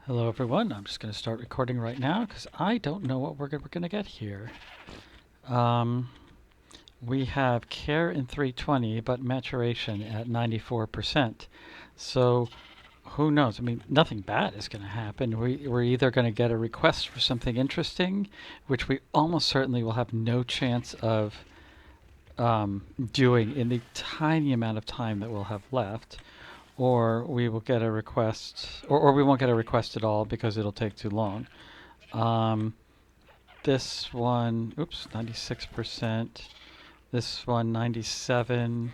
Hello everyone, I'm just going to start recording right now because I don't know what we're going to get here. Um, we have care in 320 but maturation at 94%. So who knows? I mean, nothing bad is going to happen. We're either going to get a request for something interesting, which we almost certainly will have no chance of doing in the tiny amount of time that we'll have left, or we will get a request, or we won't get a request at all because it'll take too long. Um, this one, oops, 96%. This one, 97.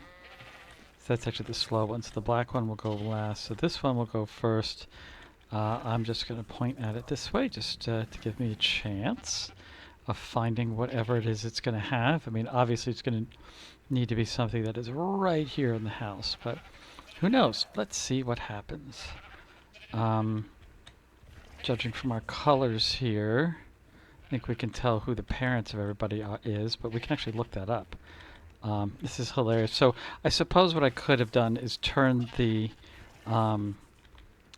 So that's actually the slow one. So the black one will go last. So this one will go first. I'm just going to point at it this way just to give me a chance of finding whatever it is it's going to have. I mean, obviously it's going to need to be something that is right here in the house, but who knows? Let's see what happens. Judging from our colors here, I think we can tell who the parents of everybody is, but we can actually look that up. This is hilarious. So I suppose what I could have done is turn the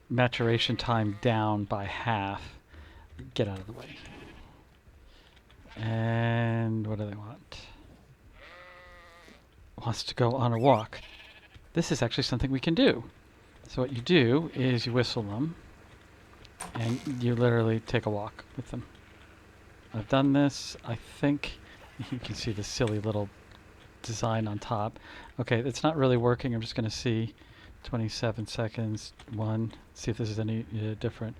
maturation time down by half. Get out of the way. And what do they want? Wants to go on a walk. This is actually something we can do. So what you do is you whistle them, and you literally take a walk with them. I've done this. I think you can see the silly little design on top. Okay, it's not really working. I'm just going to see 27 seconds. See if this is any different.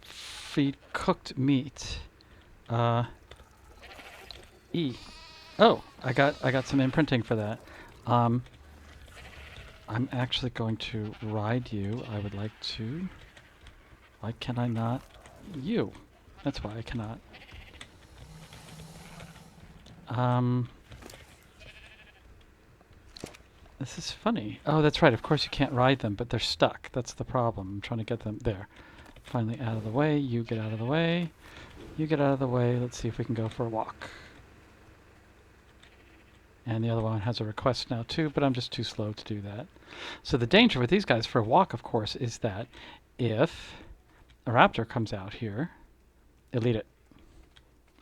Feed cooked meat. E. Oh, I got some imprinting for that. I'm actually going to ride you. I would like to. Why can I not? You. That's why I cannot. This is funny. Oh, that's right. Of course you can't ride them, but they're stuck. That's the problem. I'm trying to get them there. Finally out of the way. You get out of the way. You get out of the way. Let's see if we can go for a walk. And the other one has a request now too, but I'm just too slow to do that. So the danger with these guys for a walk, of course, is that if a raptor comes out here, elite it.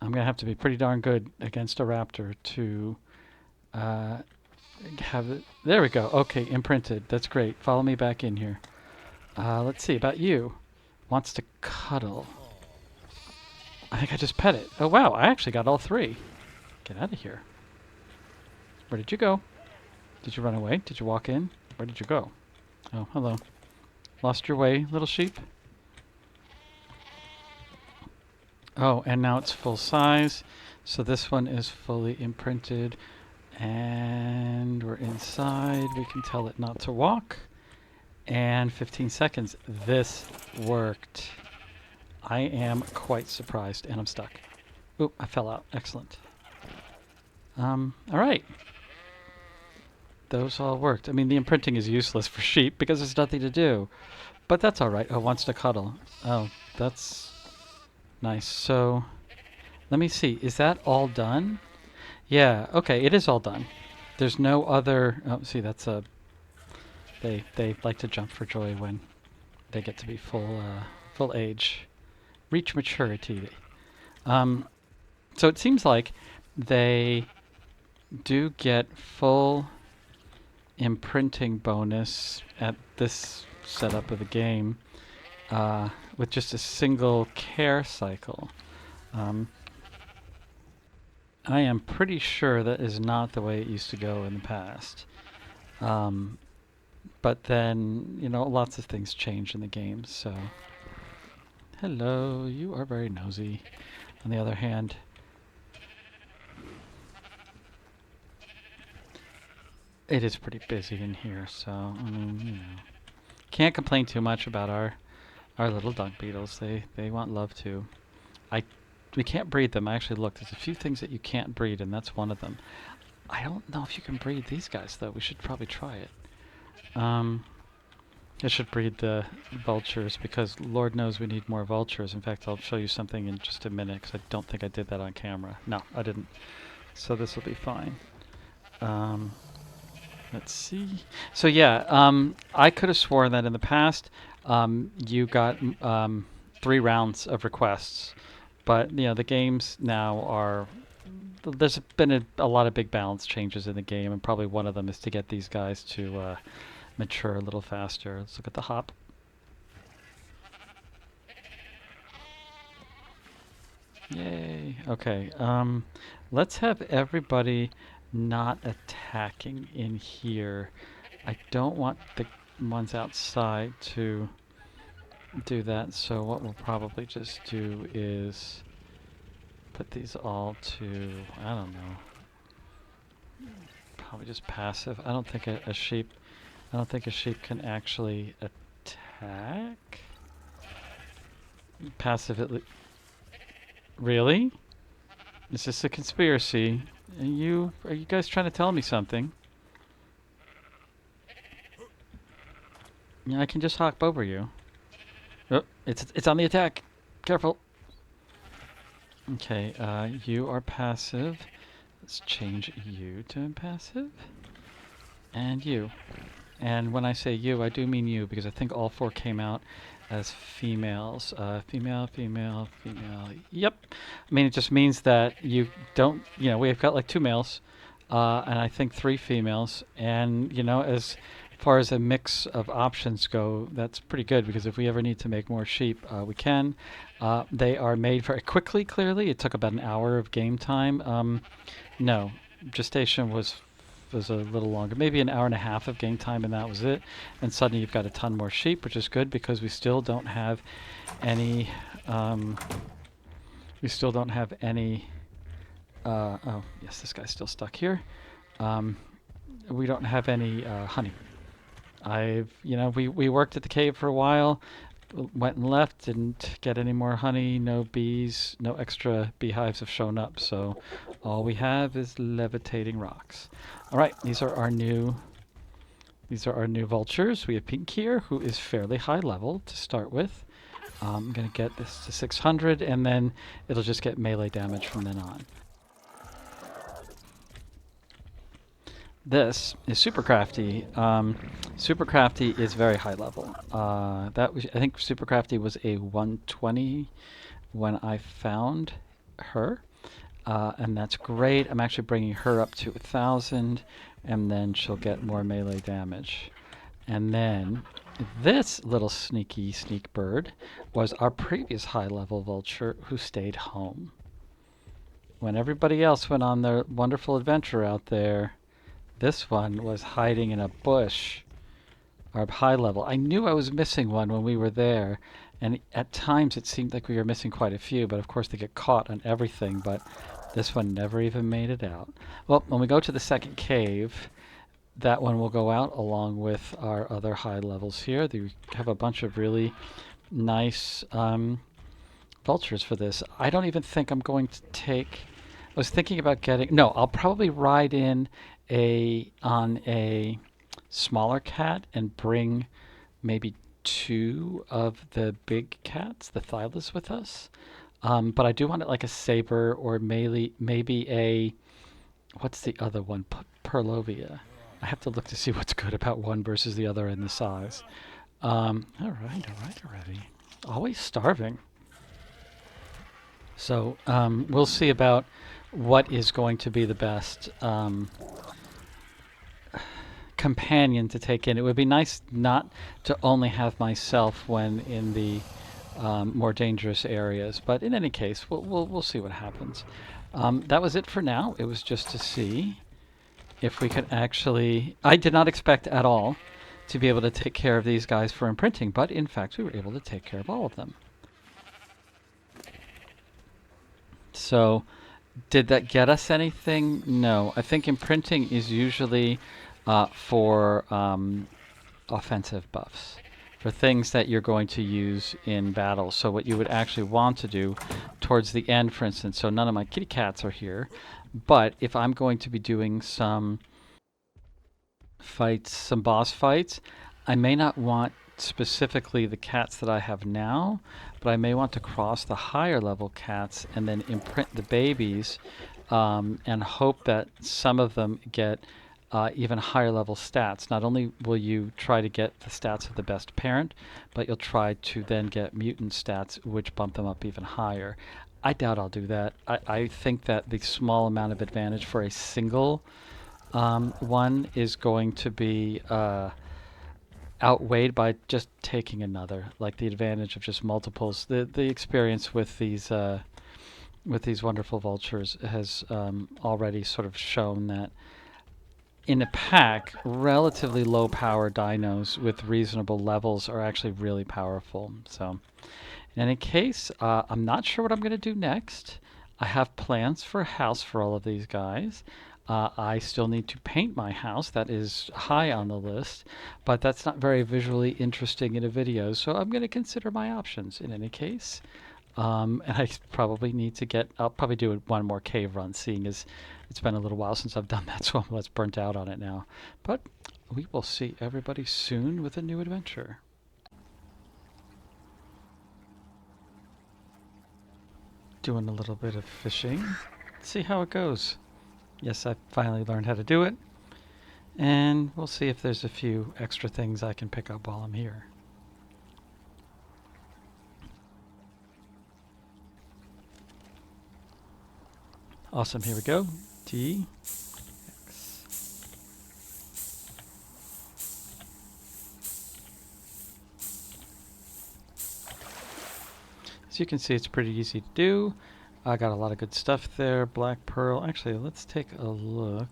I'm going to have to be pretty darn good against a raptor to have it. There we go. Okay, imprinted. That's great. Follow me back in here. Let's see about you. Wants to cuddle. I think I just pet it. Oh, wow. I actually got all three. Get out of here. Where did you go? Did you run away? Did you walk in? Where did you go? Oh, hello. Lost your way, little sheep? Oh, and now it's full size. So this one is fully imprinted. And we're inside. We can tell it not to walk. And 15 seconds. This worked. I am quite surprised. And I'm stuck. Oop, I fell out. Excellent. All right. Those all worked. I mean, the imprinting is useless for sheep because there's nothing to do. But that's all right. Oh, wants to cuddle. Oh, that's nice. So, let me see. Is that all done? Yeah, okay, it is all done. There's no other... Oh, see, that's a... They like to jump for joy when they get to be full age. Reach maturity. So it seems like they do get full imprinting bonus at this setup of the game with just a single care cycle. I am pretty sure that is not the way it used to go in the past. But then, you know, lots of things change in the game, so... Hello, you are very nosy. On the other hand... It is pretty busy in here, so, I mean, you know... Can't complain too much about our little dung beetles. They want love too. We can't breed them. I actually looked. There's a few things that you can't breed, and that's one of them. I don't know if you can breed these guys, though. We should probably try it. I should breed the vultures, because Lord knows we need more vultures. In fact, I'll show you something in just a minute, because I don't think I did that on camera. No, I didn't. So this will be fine. Let's see. So yeah, I could have sworn that in the past you got 3 rounds of requests. But you know, the games now are, there's been a lot of big balance changes in the game, and probably one of them is to get these guys to mature a little faster. Let's look at the hop. Yay. Okay. Let's have everybody not attacking in here. I don't want the ones outside to do that, so what we'll probably just do is put these all to, I don't know, probably just passive. I don't think a sheep can actually attack. Passive at least. Really? Is this a conspiracy? Are you guys trying to tell me something? Yeah, I can just hop over you. Oh, it's on the attack. Careful. Okay, you are passive. Let's change you to impassive. And you. And when I say you, I do mean you, because I think all 4 came out as females. Female, female, female. Yep. I mean, it just means that you don't, you know, we've got like 2 males, and I think 3 females. And, you know, as far as a mix of options go, that's pretty good, because if we ever need to make more sheep, we can. They are made very quickly, clearly. It took about an hour of game time. No, gestation was a little longer, maybe an hour and a half of game time, and that was it. And suddenly you've got a ton more sheep, which is good, because we still don't have any oh yes, this guy's still stuck here. We don't have any honey. You know, we worked at the cave for a while, went and left, didn't get any more honey, no bees, no extra beehives have shown up, so all we have is levitating rocks. All right, these are our new vultures. We have Pink here, who is fairly high level to start with. I'm going to get this to 600, and then it'll just get melee damage from then on. This is Super Crafty. Super Crafty is very high level. I think Super Crafty was a 120 when I found her, and that's great. I'm actually bringing her up to 1,000, and then she'll get more melee damage. And then this little sneak bird was our previous high level vulture who stayed home. When everybody else went on their wonderful adventure out there, this one was hiding in a bush, our high level. I knew I was missing one when we were there, and at times it seemed like we were missing quite a few, but of course they get caught on everything, but this one never even made it out. Well, when we go to the second cave, that one will go out along with our other high levels here. We have a bunch of really nice vultures for this. I don't even think I'm going to take... I was thinking about getting... No, I'll probably ride in on a smaller cat and bring maybe 2 of the big cats, the Thylas, with us. But I do want it like a saber, or maybe a... What's the other one? Perlovia. I have to look to see what's good about one versus the other in the size. All right already. Always starving. So we'll see about what is going to be the best companion to take in. It would be nice not to only have myself when in the more dangerous areas, but in any case, we'll see what happens. That was it for now. It was just to see if we could actually... I did not expect at all to be able to take care of these guys for imprinting, but in fact we were able to take care of all of them. So, did that get us anything? No. I think imprinting is usually for offensive buffs, for things that you're going to use in battle. So what you would actually want to do towards the end, for instance, so none of my kitty cats are here, but if I'm going to be doing some fights, some boss fights, I may not want specifically the cats that I have now, but I may want to cross the higher level cats and then imprint the babies, and hope that some of them get even higher level stats. Not only will you try to get the stats of the best parent, but you'll try to then get mutant stats, which bump them up even higher. I doubt I'll do that. I think that the small amount of advantage for a single one is going to be outweighed by just taking another. Like the advantage of just multiples. The experience with these wonderful vultures has already sort of shown that in a pack, relatively low power dinos with reasonable levels are actually really powerful. So, in any case, I'm not sure what I'm going to do next. I have plans for a house for all of these guys. I still need to paint my house. That is high on the list, but that's not very visually interesting in a video, so I'm going to consider my options in any case. And I probably need to I'll probably do one more cave run, seeing as it's been a little while since I've done that, so I'm less burnt out on it now. But we will see everybody soon with a new adventure. Doing a little bit of fishing. See how it goes. Yes, I finally learned how to do it. And we'll see if there's a few extra things I can pick up while I'm here. Awesome, here we go. T, X. As you can see, it's pretty easy to do. I got a lot of good stuff there. Black pearl. Actually, let's take a look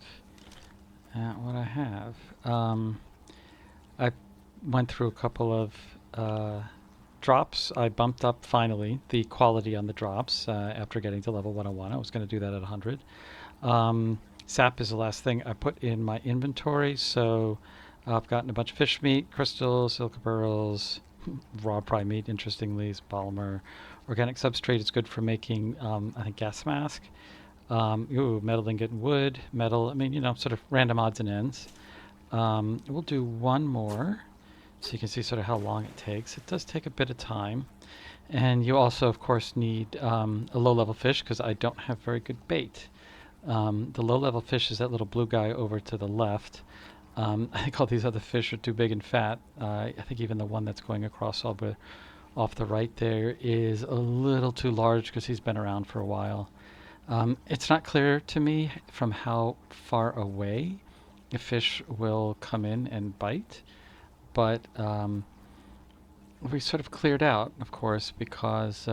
at what I have. I went through a couple of drops. I bumped up finally the quality on the drops after getting to level 101. I was going to do that at 100. Sap is the last thing I put in my inventory, so I've gotten a bunch of fish meat, crystals, silica pearls, raw prime meat, interestingly, polymer. Organic substrate is good for making, I think, gas mask. Metal ingot and wood, metal, I mean, sort of random odds and ends. We'll do one more so you can see sort of how long it takes. It does take a bit of time. And you also, of course, need a low-level fish because I don't have very good bait. The low-level fish is that little blue guy over to the left. I think all these other fish are too big and fat. I think even the one that's going across off the right there is a little too large because he's been around for a while. It's not clear to me from how far away a fish will come in and bite, but we sort of cleared out, of course, because,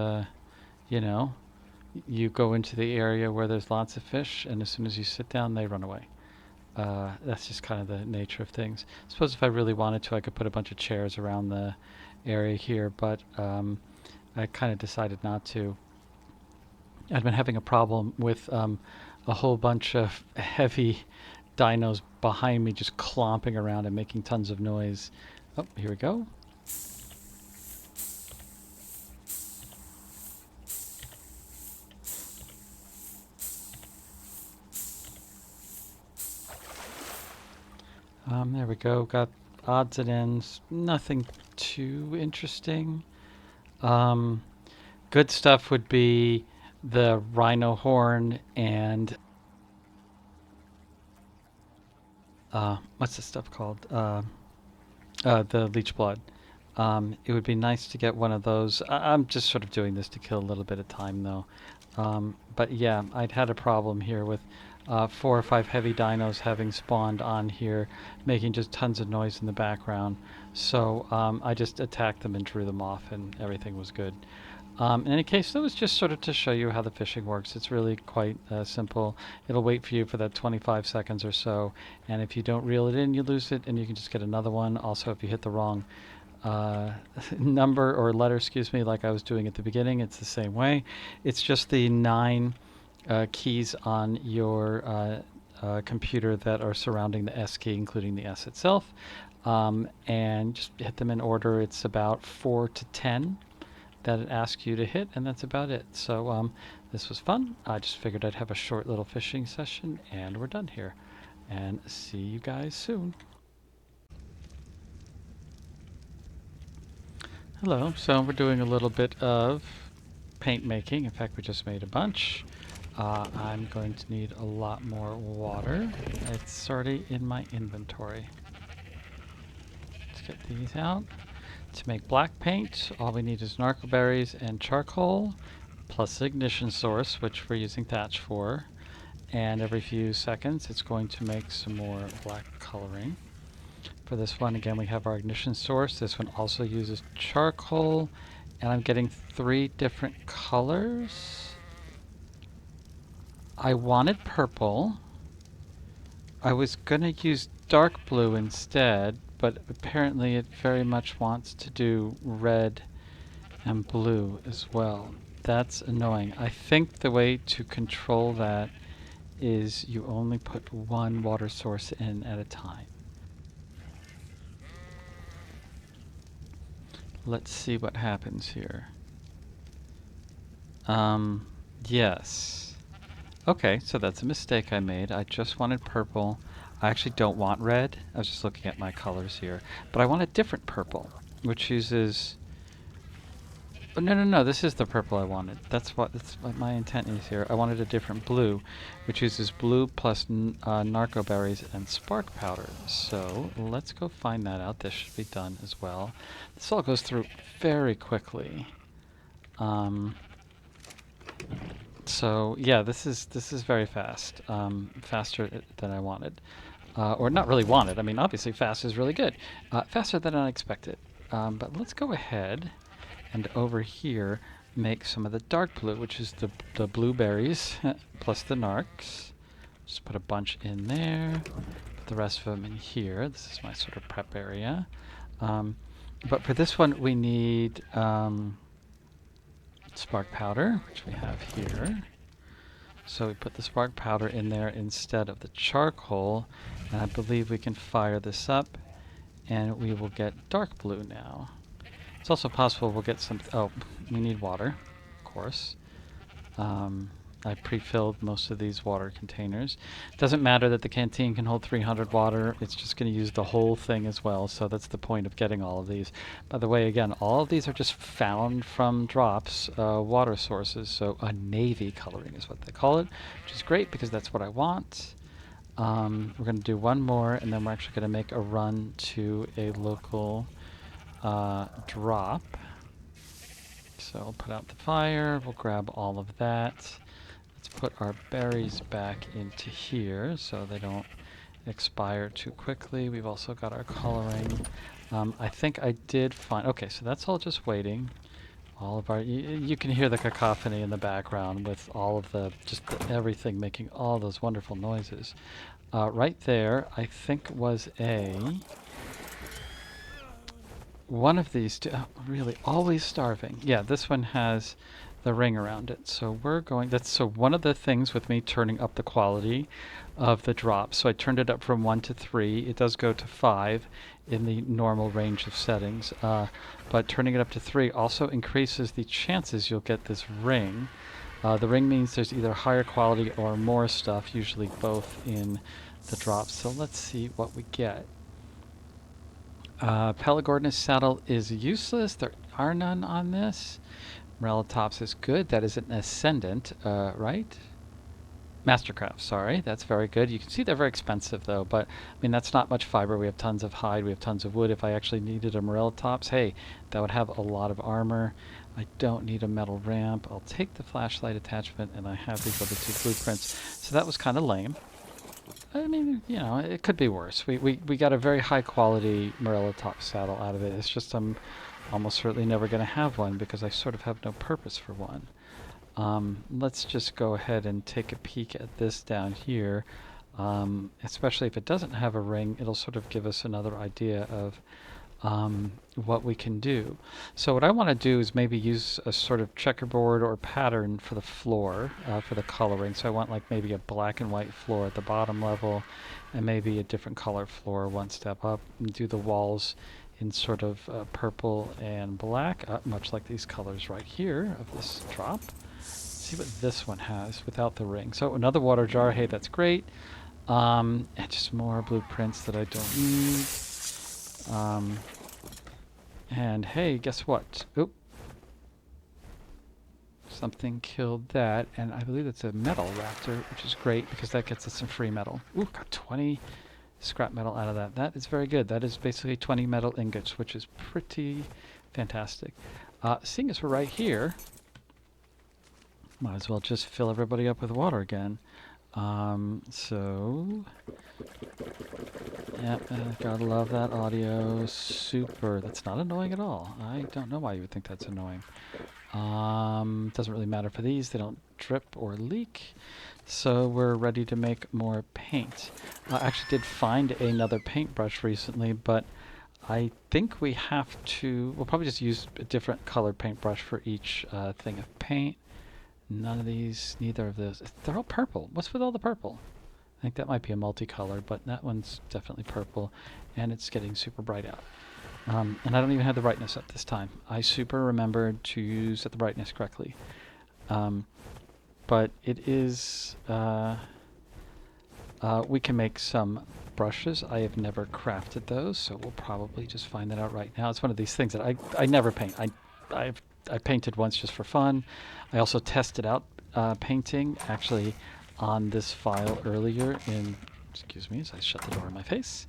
you go into the area where there's lots of fish, and as soon as you sit down, they run away. That's just kind of the nature of things. I suppose if I really wanted to, I could put a bunch of chairs around the area here, but I kind of decided not to. I'd been having a problem with a whole bunch of heavy dinos behind me just clomping around and making tons of noise. Oh, here we go. There we go. Got odds and ends. Nothing too interesting. Good stuff would be the rhino horn and what's this stuff called? The leech blood. It would be nice to get one of those. I'm just sort of doing this to kill a little bit of time, though. But yeah, I'd had a problem here with 4 or 5 heavy dinos having spawned on here, making just tons of noise in the background. So I just attacked them and drew them off, and everything was good. In any case, that was just sort of to show you how the fishing works. It's really quite simple. It'll wait for you for that 25 seconds or so, and if you don't reel it in, you lose it, and you can just get another one. Also, if you hit the wrong number or letter, excuse me, like I was doing at the beginning, it's the same way. It's just the 9 keys on your computer that are surrounding the S key, including the S itself, and just hit them in order. It's about 4 to 10 that it asks you to hit, and that's about it. So this was fun. I just figured I'd have a short little fishing session, and we're done here. And see you guys soon. Hello. So we're doing a little bit of paint making. In fact, we just made a bunch. I'm going to need a lot more water. It's already in my inventory. Let's get these out. To make black paint, all we need is narcoberries and charcoal, plus ignition source, which we're using thatch for. And every few seconds, it's going to make some more black coloring. For this one, again, we have our ignition source. This one also uses charcoal, and I'm getting 3 different colors. I wanted purple. I was going to use dark blue instead, but apparently it very much wants to do red and blue as well. That's annoying. I think the way to control that is you only put one water source in at a time. Let's see what happens here. Yes. Okay, so that's a mistake I made. I just wanted purple. I actually don't want red. I was just looking at my colors here. But I want a different purple, which uses... Oh, no, this is the purple I wanted. That's what my intent is here. I wanted a different blue, which uses blue plus narco berries and spark powder. So let's go find that out. This should be done as well. This all goes through very quickly. So yeah, this is very fast, faster than I wanted, or not really wanted. I mean, obviously fast is really good, faster than I expected. But let's go ahead and over here make some of the dark blue, which is the blueberries plus the narcs. Just put a bunch in there, put the rest of them in here. This is my sort of prep area. But for this one, we need spark powder, which we have here. So we put the spark powder in there instead of the charcoal, and I believe we can fire this up, and we will get dark blue now. It's also possible we'll get some... Oh, we need water, of course. I pre-filled most of these water containers. Doesn't matter that the canteen can hold 300 water, it's just going to use the whole thing as well, so that's the point of getting all of these. By the way, again, all of these are just found from drops, water sources, so a navy coloring is what they call it, which is great because that's what I want. We're going to do one more, and then we're actually going to make a run to a local drop. So I'll put out the fire, we'll grab all of that. Let's put our berries back into here so they don't expire too quickly. We've also got our coloring. I think I did find... Okay, so that's all just waiting. All of our... You can hear the cacophony in the background with all of the... everything making all those wonderful noises. Right there, I think was one of these two... Oh, really, always starving. Yeah, this one has the ring around it. So we're going... So one of the things with me turning up the quality of the drop. So I turned it up from 1 to 3. It does go to 5 in the normal range of settings. But turning it up to 3 also increases the chances you'll get this ring. The ring means there's either higher quality or more stuff, usually both in the drops. So let's see what we get. Pelagornis saddle is useless. There are none on this. Morellatops is good. That is an ascendant, right? Mastercraft, sorry. That's very good. You can see they're very expensive, though. But, I mean, that's not much fiber. We have tons of hide. We have tons of wood. If I actually needed a Morellatops, hey, that would have a lot of armor. I don't need a metal ramp. I'll take the flashlight attachment, and I have these other 2 blueprints. So that was kind of lame. I mean, you know, it could be worse. We got a very high-quality Morellatops saddle out of it. It's just I'm almost certainly never going to have one because I sort of have no purpose for one. Let's just go ahead and take a peek at this down here. Especially if it doesn't have a ring, it'll sort of give us another idea of what we can do. So what I want to do is maybe use a sort of checkerboard or pattern for the floor, for the coloring. So I want like maybe a black and white floor at the bottom level and maybe a different color floor one step up, and do the walls in sort of purple and black, much like these colors right here of this drop. See what this one has without the ring. So another water jar, hey, that's great. And just more blueprints that I don't need. And hey, guess what? Oop. Something killed that, and I believe it's a metal raptor, which is great because that gets us some free metal. Ooh, got 20 scrap metal out of that. That is very good. That is basically 20 metal ingots, which is pretty fantastic. Seeing as we're right here, might as well just fill everybody up with water again. So, yeah, gotta love that audio. Super. That's not annoying at all. I don't know why you would think that's annoying. Doesn't really matter for these. They don't drip or leak. So we're ready to make more paint. I actually did find another paintbrush recently, but I think we have to, we'll probably just use a different colored paintbrush for each thing of paint. None of these, neither of those. They're all purple. What's with all the purple? I think that might be a multicolor, but that one's definitely purple, and it's getting super bright out. And I don't even have the brightness up this time. I super remembered to set the brightness correctly. But it is, we can make some brushes. I have never crafted those, so we'll probably just find that out right now. It's one of these things that I never paint. I painted once just for fun. I also tested out painting actually on this file earlier in, excuse me as I shut the door in my face,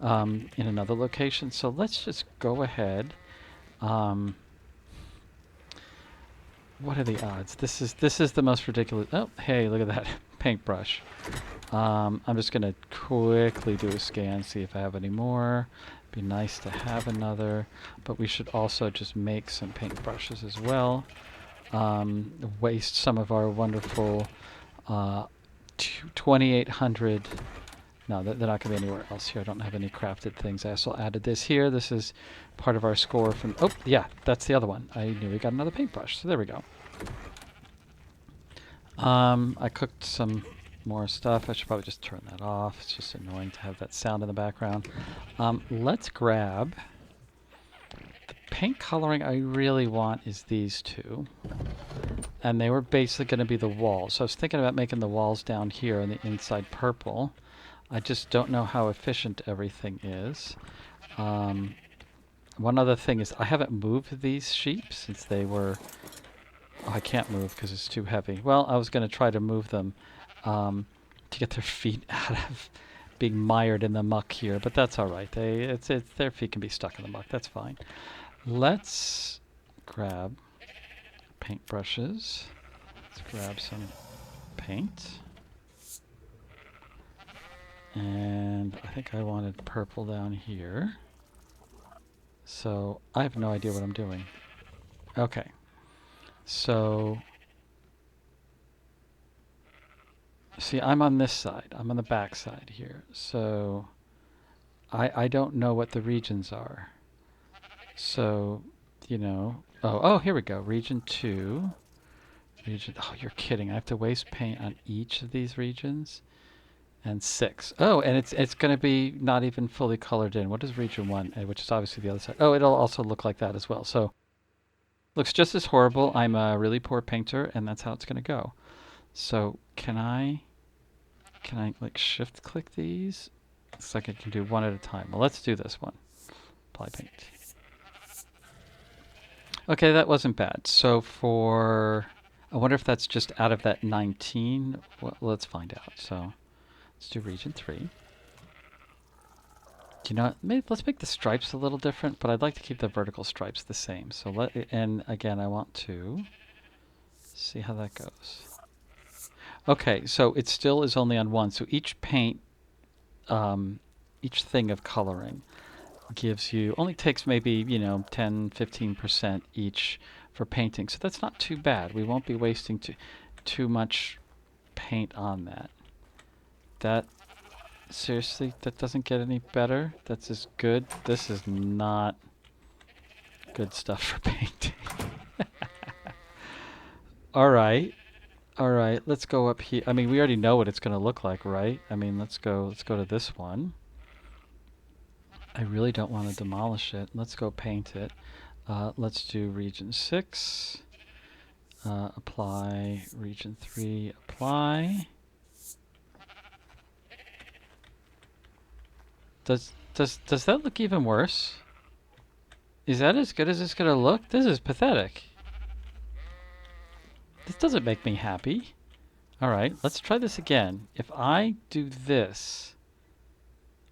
in another location. So let's just go ahead. What are the odds? This is the most ridiculous. Oh, hey, look at that paintbrush. I'm just gonna quickly do a scan, see if I have any more. Be nice to have another, but we should also just make some paintbrushes as well. Waste some of our wonderful 2800. No, they're not going to be anywhere else here. I don't have any crafted things. I also added this here. This is part of our score from... Oh, yeah, that's the other one. I knew we got another paintbrush. So there we go. I cooked some more stuff. I should probably just turn that off. It's just annoying to have that sound in the background. Let's grab... The paint coloring I really want is these two. And they were basically going to be the walls. So I was thinking about making the walls down here on the inside purple. I just don't know how efficient everything is. One other thing is I haven't moved these sheep since they were... Oh, I can't move because it's too heavy. Well, I was going to try to move them to get their feet out of being mired in the muck here, but that's all right. Their feet can be stuck in the muck. That's fine. Let's grab paintbrushes. Let's grab some paint. And I think I wanted purple down here. So I have no idea what I'm doing. Okay. So, see, I'm on this side. I'm on the back side here. So I don't know what the regions are. So, you know, oh, here we go. Region 2. Oh, you're kidding. I have to waste paint on each of these regions. And 6. Oh, and it's going to be not even fully colored in. What is region 1? Which is obviously the other side. Oh, it'll also look like that as well. So, looks just as horrible. I'm a really poor painter, and that's how it's going to go. So, can I like shift click these? It's like I can do one at a time. Well, let's do this one. Apply paint. Okay, that wasn't bad. So for, I wonder if that's just out of that 19. Well, let's find out. So let's do region 3. You know, maybe let's make the stripes a little different, but I'd like to keep the vertical stripes the same. So and again, I want to see how that goes. Okay, so it still is only on 1. So each paint, each thing of coloring gives you, only takes maybe, you know, 10, 15% each for painting. So that's not too bad. We won't be wasting too much paint on that. That, seriously, that doesn't get any better. That's as good. This is not good stuff for painting. All right. All right, let's go up here. I mean, we already know what it's going to look like, right? I mean, let's go to this one. I really don't want to demolish it. Let's go paint it. Let's do region 6. Apply. Region 3. Apply. Does that look even worse? Is that as good as it's going to look? This is pathetic. This doesn't make me happy. All right, let's try this again. If I do this,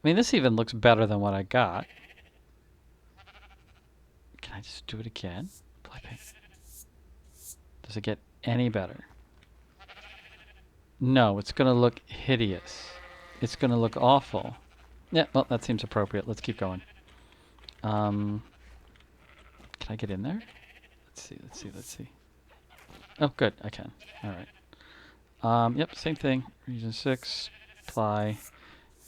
I mean, this even looks better than what I got. Can I just do it again? Apply paint. Does it get any better? No, it's going to look hideous. It's going to look awful. Yeah, well, that seems appropriate. Let's keep going. Can I get in there? Let's see. Oh, good, I can. All right. Yep, same thing. Region 6, apply.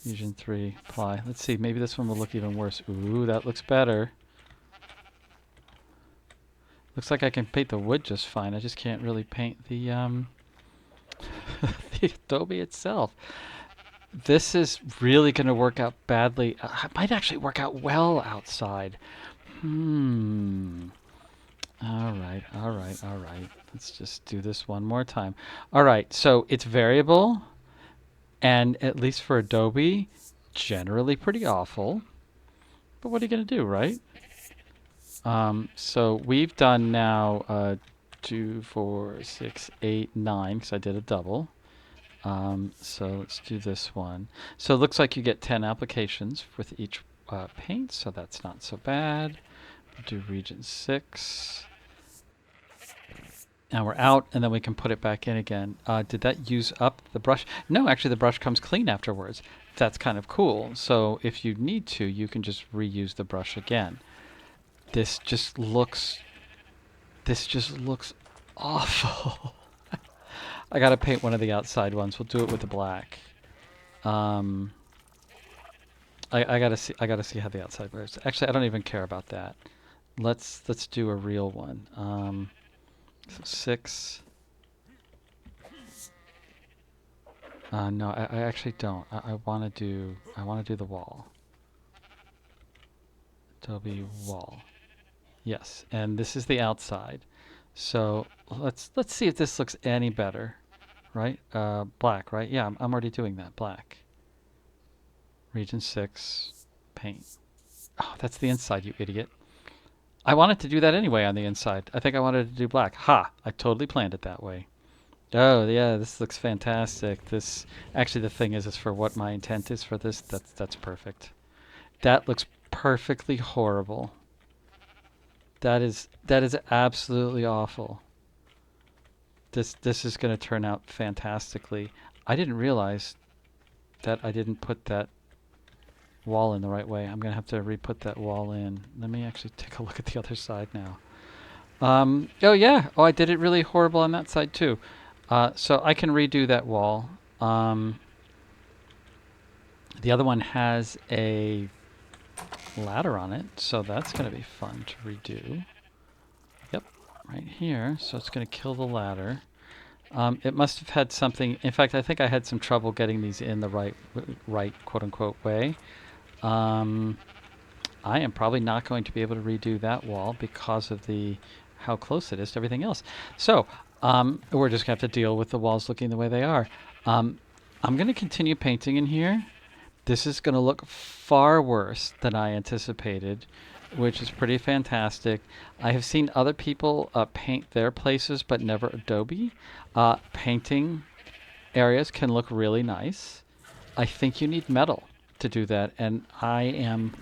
Region 3, apply. Let's see, maybe this one will look even worse. Ooh, that looks better. Looks like I can paint the wood just fine. I just can't really paint the, the adobe itself. This is really going to work out badly. It might actually work out well outside. All right. Let's just do this one more time. All right, so it's variable, and at least for Adobe, generally pretty awful. But what are you going to do, right? So we've done now 2, 4, 6, 8, 9, because I did a double. So let's do this one. So it looks like you get 10 applications with each paint, so that's not so bad. We'll do region 6. Now we're out, and then we can put it back in again. Did that use up the brush? No, actually the brush comes clean afterwards. That's kind of cool. So if you need to, you can just reuse the brush again. This just looks awful. I gotta paint one of the outside ones. We'll do it with the black. I gotta see how the outside works. Actually, I don't even care about that. Let's do a real one. So 6. No, I actually don't. I want to do the wall. Adobe wall. Yes, and this is the outside. So let's see if this looks any better, right? Black, right? Yeah, I'm already doing that. Black. Region 6, paint. Oh, that's the inside, you idiot. I wanted to do that anyway on the inside. I think I wanted to do black. Ha! I totally planned it that way. Oh, yeah, this looks fantastic. This, actually, the thing is for what my intent is for this. That's perfect. That looks perfectly horrible. That is absolutely awful. This is going to turn out fantastically. I didn't realize that I didn't put that wall in the right way. I'm going to have to re-put that wall in. Let me actually take a look at the other side now. Oh yeah, oh I did it really horrible on that side too. So I can redo that wall. The other one has a ladder on it, so that's going to be fun to redo. Yep, right here. So it's going to kill the ladder. It must have had something. In fact, I think I had some trouble getting these in the right quote-unquote way. I am probably not going to be able to redo that wall because of how close it is to everything else. So we're just going to have to deal with the walls looking the way they are. I'm going to continue painting in here. This is going to look far worse than I anticipated, which is pretty fantastic. I have seen other people paint their places, but never Adobe. Painting areas can look really nice. I think you need metal to do that, and I am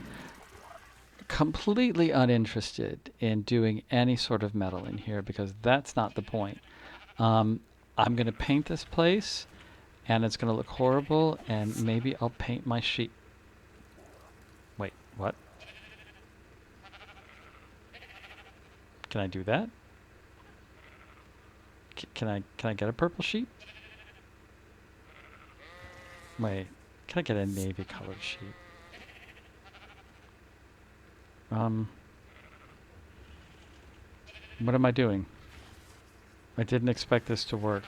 completely uninterested in doing any sort of metal in here because that's not the point. I'm going to paint this place, and it's going to look horrible, and maybe I'll paint my sheep. Wait, what? Can I do that? Can I get a purple sheep? Wait, can I get a navy colored sheep? What am I doing? I didn't expect this to work.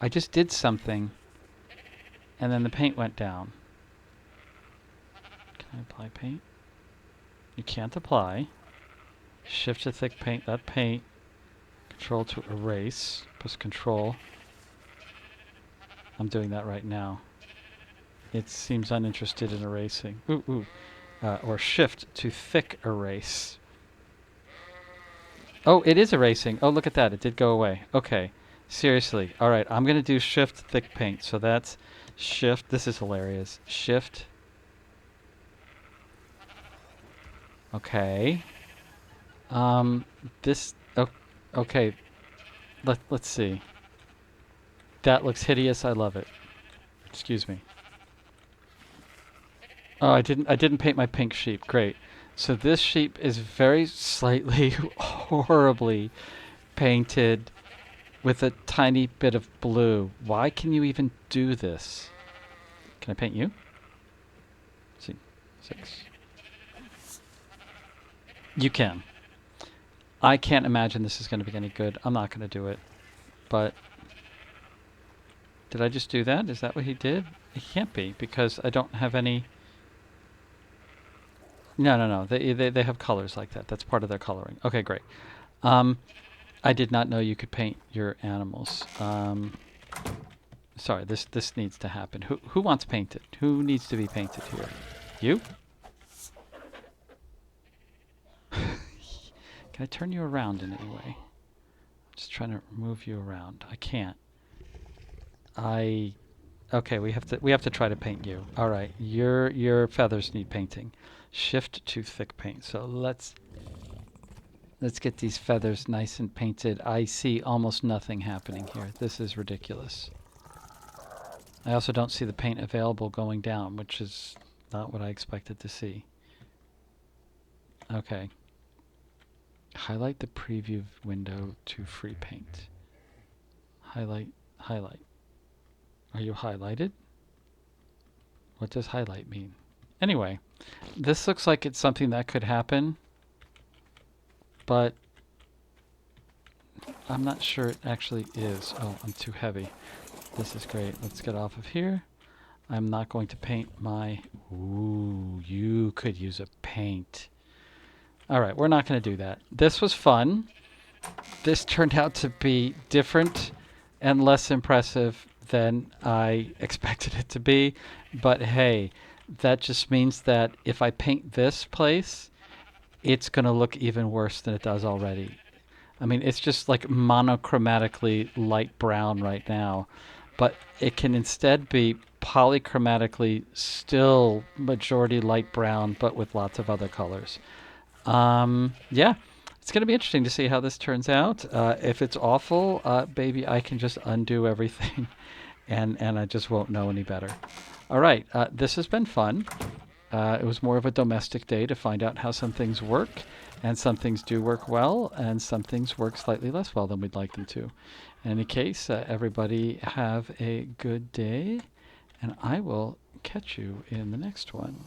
I just did something, and then the paint went down. Can I apply paint? You can't apply. Shift to thick paint that paint. Control to erase. Press Control. I'm doing that right now. It seems uninterested in erasing. Or Shift to thick erase. Oh, it is erasing. Oh, look at that. It did go away. Okay. Seriously. All right, I'm going to do shift thick paint. So that's shift. This is hilarious. Shift. Okay. Um, this. Okay. Let's see. That looks hideous. I love it. Excuse me. Oh, I didn't paint my pink sheep. Great. So this sheep is very slightly horribly painted with a tiny bit of blue. Why can you even do this? Can I paint you? Let's see. 6. You can. I can't imagine this is going to be any good. I'm not going to do it. But did I just do that? Is that what he did? It can't be because I don't have any. No, no, no. They have colors like that. That's part of their coloring. Okay, great. I did not know you could paint your animals. Sorry, this needs to happen. Who wants painted? Who needs to be painted here? You? Can I turn you around in any way? Just trying to move you around. I can't. Okay, we have to try to paint you. All right, your feathers need painting. Shift to thick paint. So let's get these feathers nice and painted. I see almost nothing happening here. This is ridiculous. I also don't see the paint available going down, which is not what I expected to see. Okay. Highlight the preview window to free paint. Highlight, highlight. Are you highlighted? What does highlight mean? Anyway, this looks like it's something that could happen, but I'm not sure it actually is. Oh, I'm too heavy. This is great. Let's get off of here. I'm not going to paint my... Ooh, you could use a paint. All right, we're not going to do that. This was fun. This turned out to be different and less impressive than I expected it to be. But hey, that just means that if I paint this place, it's going to look even worse than it does already. I mean, it's just like monochromatically light brown right now, but it can instead be polychromatically still majority light brown, but with lots of other colors. Yeah, it's going to be interesting to see how this turns out. If it's awful, baby, I can just undo everything and I just won't know any better. All right, this has been fun. It was more of a domestic day to find out how some things work, and some things do work well, and some things work slightly less well than we'd like them to. In any case, everybody have a good day, and I will catch you in the next one.